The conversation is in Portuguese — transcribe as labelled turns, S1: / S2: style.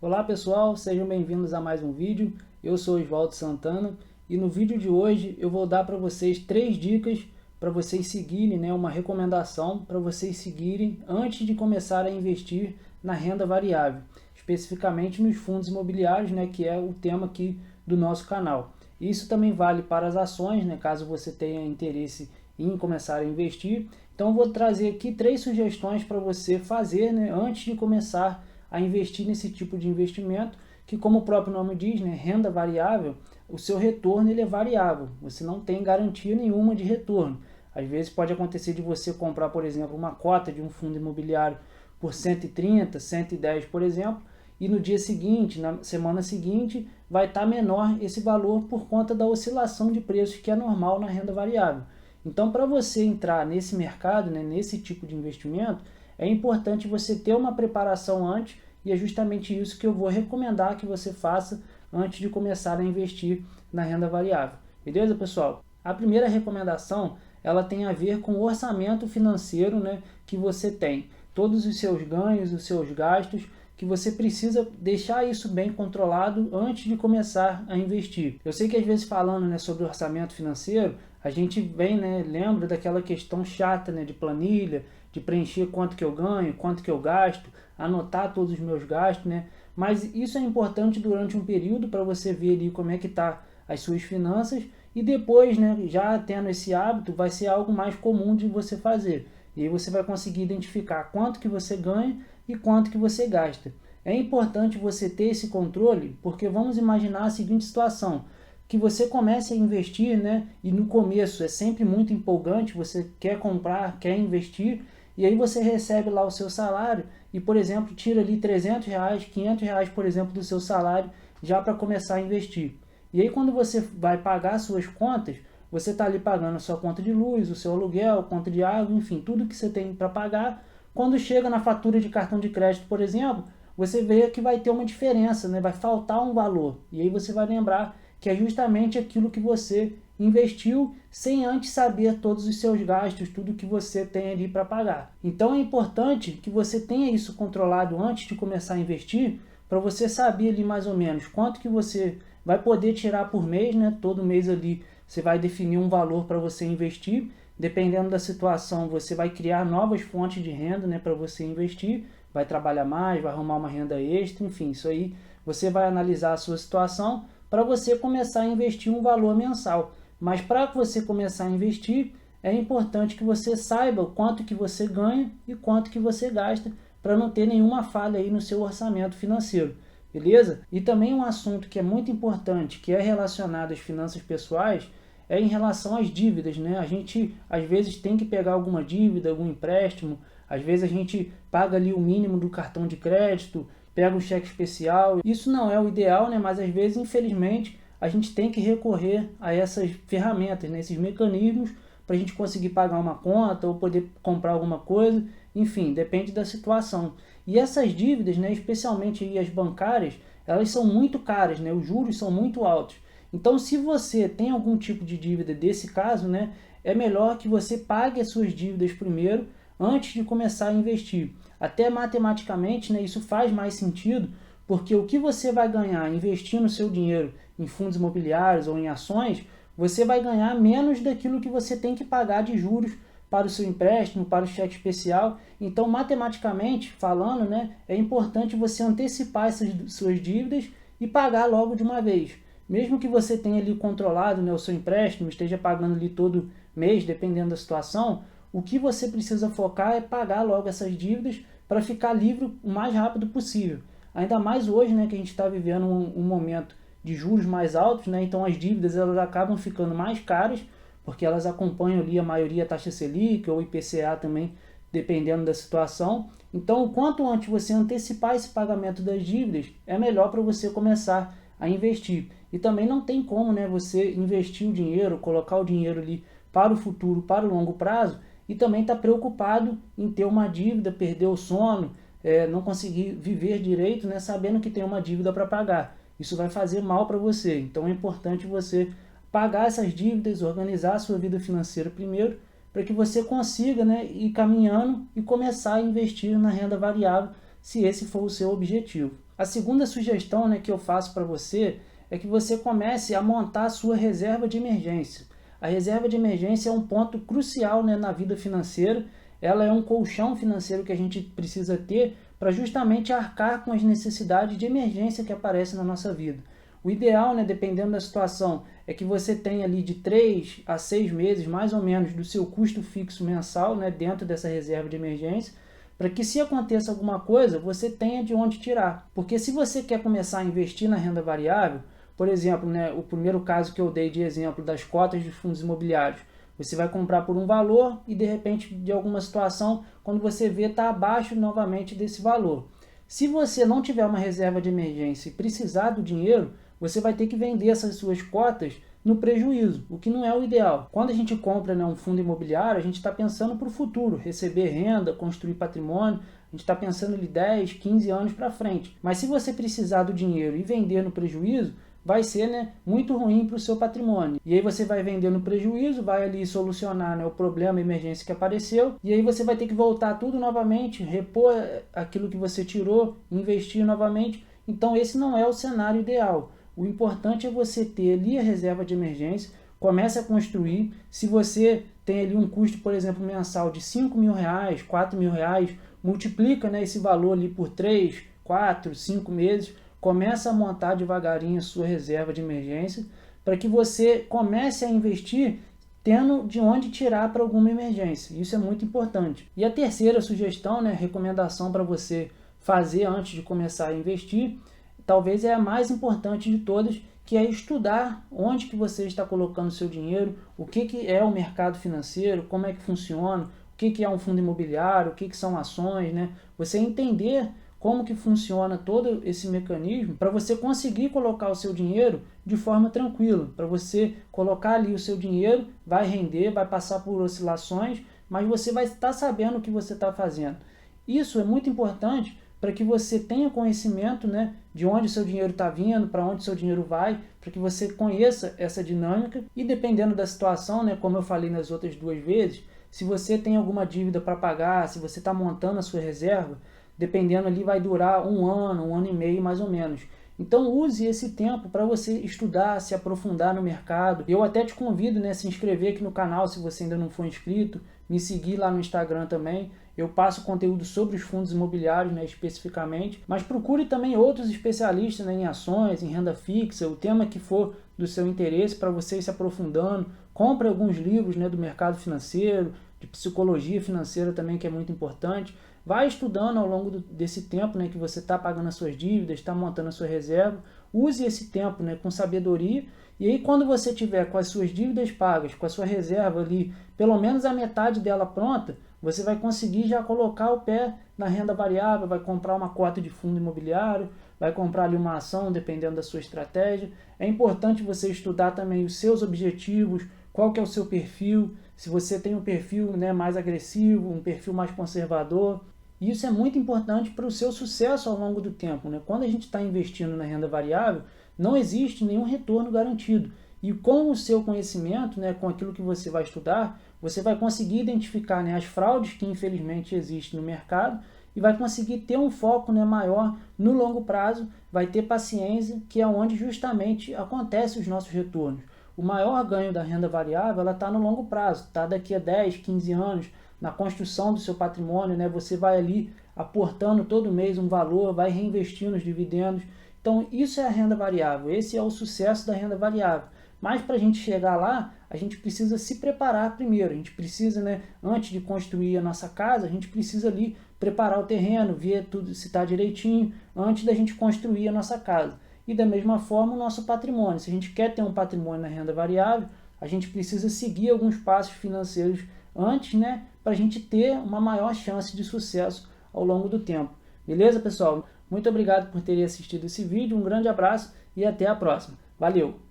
S1: Olá pessoal, sejam bem-vindos a mais um vídeo. Eu sou Oswaldo Santana e no vídeo de hoje eu vou dar para vocês 3 dicas para vocês seguirem, uma recomendação para vocês seguirem antes de começar a investir na renda variável, especificamente nos fundos imobiliários, que é o tema aqui do nosso canal. Isso também vale para as ações, caso você tenha interesse em começar a investir. Então eu vou trazer aqui 3 sugestões para você fazer, antes de começar a investir nesse tipo de investimento, que como o próprio nome diz, renda variável, o seu retorno ele é variável, você não tem garantia nenhuma de retorno. Às vezes pode acontecer de você comprar, por exemplo, uma cota de um fundo imobiliário por 130, 110, por exemplo, e no dia seguinte, na semana seguinte, vai estar menor esse valor por conta da oscilação de preços que é normal na renda variável. Então, para você entrar nesse mercado, nesse tipo de investimento, é importante você ter uma preparação antes e é justamente isso que eu vou recomendar que você faça antes de começar a investir na renda variável. Beleza, pessoal? A primeira recomendação, ela tem a ver com o orçamento financeiro, que você tem. Todos os seus ganhos, os seus gastos, que você precisa deixar isso bem controlado antes de começar a investir. Eu sei que às vezes falando sobre orçamento financeiro, a gente vem, lembra daquela questão chata, de planilha, de preencher quanto que eu ganho, quanto que eu gasto, anotar todos os meus gastos, Mas isso é importante durante um período para você ver ali como é que tá as suas finanças e depois, já tendo esse hábito, vai ser algo mais comum de você fazer. E aí você vai conseguir identificar quanto que você ganha e quanto que você gasta. É importante você ter esse controle, porque vamos imaginar a seguinte situação, que você comece a investir, e no começo é sempre muito empolgante, você quer comprar, quer investir, e aí você recebe lá o seu salário e, por exemplo, tira ali R$300, R$500, por exemplo, do seu salário já para começar a investir. E aí quando você vai pagar suas contas, você está ali pagando a sua conta de luz, o seu aluguel, conta de água, enfim, tudo que você tem para pagar. Quando chega na fatura de cartão de crédito, por exemplo, você vê que vai ter uma diferença, vai faltar um valor. E aí você vai lembrar que é justamente aquilo que você investiu sem antes saber todos os seus gastos, tudo que você tem ali para pagar. Então é importante que você tenha isso controlado antes de começar a investir, para você saber ali mais ou menos quanto que você vai poder tirar por mês, todo mês ali você vai definir um valor para você investir. Dependendo da situação, você vai criar novas fontes de renda, para você investir, vai trabalhar mais, vai arrumar uma renda extra, enfim, isso aí você vai analisar a sua situação para você começar a investir um valor mensal. Mas para você começar a investir, é importante que você saiba quanto que você ganha e quanto que você gasta, para não ter nenhuma falha aí no seu orçamento financeiro, beleza? E também um assunto que é muito importante, que é relacionado às finanças pessoais, é em relação às dívidas, A gente às vezes tem que pegar alguma dívida, algum empréstimo, às vezes a gente paga ali o mínimo do cartão de crédito, pega um cheque especial. Isso não é o ideal, mas às vezes, infelizmente, a gente tem que recorrer a essas ferramentas, esses mecanismos, para a gente conseguir pagar uma conta ou poder comprar alguma coisa, enfim, depende da situação. E essas dívidas, especialmente aí as bancárias, elas são muito caras, os juros são muito altos. Então, se você tem algum tipo de dívida desse caso, é melhor que você pague as suas dívidas primeiro, antes de começar a investir. Até matematicamente, isso faz mais sentido, porque o que você vai ganhar investindo o seu dinheiro em fundos imobiliários ou em ações, você vai ganhar menos daquilo que você tem que pagar de juros para o seu empréstimo, para o cheque especial. Então, matematicamente falando, é importante você antecipar essas suas dívidas e pagar logo de uma vez. Mesmo que você tenha ali controlado, o seu empréstimo, esteja pagando ali todo mês, dependendo da situação, o que você precisa focar é pagar logo essas dívidas para ficar livre o mais rápido possível. Ainda mais hoje, que a gente está vivendo um momento de juros mais altos, então as dívidas elas acabam ficando mais caras, porque elas acompanham ali a maioria a taxa Selic ou IPCA também, dependendo da situação. Então, o quanto antes você antecipar esse pagamento das dívidas, é melhor para você começar a investir. E também não tem como você investir o dinheiro, colocar o dinheiro ali para o futuro, para o longo prazo, e também está preocupado em ter uma dívida, perder o sono, não conseguir viver direito, sabendo que tem uma dívida para pagar. Isso vai fazer mal para você. Então é importante você pagar essas dívidas, organizar a sua vida financeira primeiro, para que você consiga ir caminhando e começar a investir na renda variável, se esse for o seu objetivo. A segunda sugestão, né, que eu faço para você é que você comece a montar a sua reserva de emergência. A reserva de emergência é um ponto crucial, né, na vida financeira. Ela é um colchão financeiro que a gente precisa ter para justamente arcar com as necessidades de emergência que aparecem na nossa vida. O ideal, né, dependendo da situação, é que você tenha ali de 3 a 6 meses, mais ou menos, do seu custo fixo mensal, né, dentro dessa reserva de emergência, para que se aconteça alguma coisa, você tenha de onde tirar. Porque se você quer começar a investir na renda variável, por exemplo, né, o primeiro caso que eu dei de exemplo das cotas dos fundos imobiliários, você vai comprar por um valor e de repente, de alguma situação, quando você vê, está abaixo novamente desse valor. Se você não tiver uma reserva de emergência e precisar do dinheiro, você vai ter que vender essas suas cotas no prejuízo, o que não é o ideal. Quando a gente compra, né, um fundo imobiliário, a gente está pensando para o futuro, receber renda, construir patrimônio, a gente está pensando em 10, 15 anos para frente. Mas se você precisar do dinheiro e vender no prejuízo, vai ser, né, muito ruim para o seu patrimônio. E aí você vai vender no prejuízo, vai ali solucionar, né, o problema, a emergência que apareceu, e aí você vai ter que voltar tudo novamente, repor aquilo que você tirou, investir novamente. Então esse não é o cenário ideal. O importante é você ter ali a reserva de emergência, comece a construir. Se você tem ali um custo, por exemplo, mensal de R$5.000, R$4.000, multiplica, né, esse valor ali por 3, 4, 5 meses, começa a montar devagarinho a sua reserva de emergência para que você comece a investir tendo de onde tirar para alguma emergência. Isso é muito importante. E a terceira sugestão, né, recomendação para você fazer antes de começar a investir, talvez é a mais importante de todas, que é estudar onde que você está colocando o seu dinheiro, o que é o mercado financeiro, como é que funciona, o que é um fundo imobiliário, o que são ações, né? Você entender como que funciona todo esse mecanismo para você conseguir colocar o seu dinheiro de forma tranquila, para você colocar ali o seu dinheiro, vai render, vai passar por oscilações, mas você vai estar sabendo o que você está fazendo. Isso é muito importante para que você tenha conhecimento, né, de onde o seu dinheiro está vindo, para onde o seu dinheiro vai, para que você conheça essa dinâmica e dependendo da situação, né, como eu falei nas outras duas vezes, se você tem alguma dívida para pagar, se você está montando a sua reserva, dependendo ali vai durar um ano e meio mais ou menos. Então use esse tempo para você estudar, se aprofundar no mercado. Eu até te convido, né, a se inscrever aqui no canal se você ainda não for inscrito, me seguir lá no Instagram também. Eu passo conteúdo sobre os fundos imobiliários, né, especificamente, mas procure também outros especialistas, né, em ações, em renda fixa, o tema que for do seu interesse para você ir se aprofundando. Compre alguns livros, né, do mercado financeiro, de psicologia financeira também, que é muito importante. Vai estudando ao longo desse tempo, né, que você está pagando as suas dívidas, está montando a sua reserva. Use esse tempo, né, com sabedoria. E aí quando você tiver com as suas dívidas pagas, com a sua reserva ali, pelo menos a metade dela pronta, você vai conseguir já colocar o pé na renda variável, vai comprar uma cota de fundo imobiliário, vai comprar ali uma ação, dependendo da sua estratégia. É importante você estudar também os seus objetivos, qual que é o seu perfil, se você tem um perfil, né, mais agressivo, um perfil mais conservador. Isso é muito importante para o seu sucesso ao longo do tempo, né? Quando a gente está investindo na renda variável, não existe nenhum retorno garantido. E com o seu conhecimento, né, com aquilo que você vai estudar, você vai conseguir identificar, né, as fraudes que infelizmente existem no mercado e vai conseguir ter um foco, né, maior no longo prazo, vai ter paciência, que é onde justamente acontecem os nossos retornos. O maior ganho da renda variável está no longo prazo, está daqui a 10, 15 anos, na construção do seu patrimônio, né, você vai ali aportando todo mês um valor, vai reinvestindo os dividendos. Então isso é a renda variável, esse é o sucesso da renda variável. Mas para a gente chegar lá, a gente precisa se preparar primeiro. A gente precisa, né, antes de construir a nossa casa, a gente precisa ali preparar o terreno, ver tudo se está direitinho, antes da gente construir a nossa casa. E da mesma forma o nosso patrimônio. Se a gente quer ter um patrimônio na renda variável, a gente precisa seguir alguns passos financeiros antes, né, para a gente ter uma maior chance de sucesso ao longo do tempo. Beleza, pessoal? Muito obrigado por terem assistido esse vídeo, um grande abraço e até a próxima. Valeu!